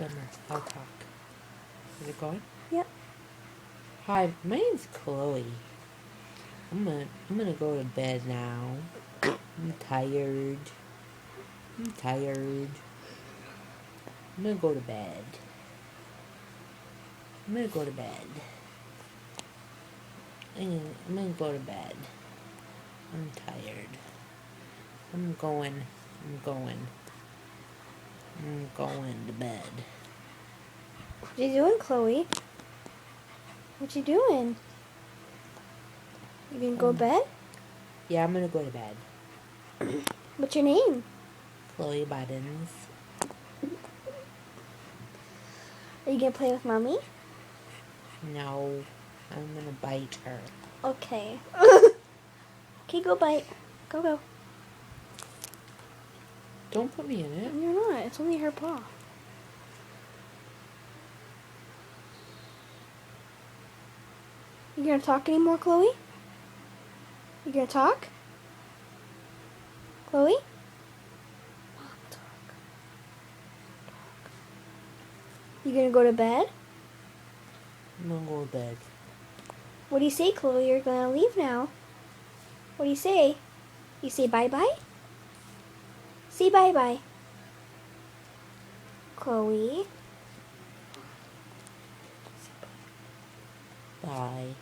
Summer, I'll talk. Is it going? Yep. Hi, my name's Chloe. I'm gonna go to bed now. I'm tired. I'm tired. I'm gonna go to bed. I'm gonna go to bed. I'm gonna go to bed. I'm tired. I'm going to bed. What you doing, Chloe? What you doing? You gonna go to bed? Yeah, I'm gonna go to bed. What's your name? Chloe Buttons. Are you gonna play with Mommy? No, I'm gonna bite her. Okay. Okay, go bite. Go. Don't put me in it. You're not. It's only her paw. You gonna talk anymore, Chloe? You gonna talk? Chloe? Talk. You gonna go to bed? I'm gonna go to bed. What do you say, Chloe? You're gonna leave now. What do you say? You say bye-bye? Say bye-bye. Chloe? Bye.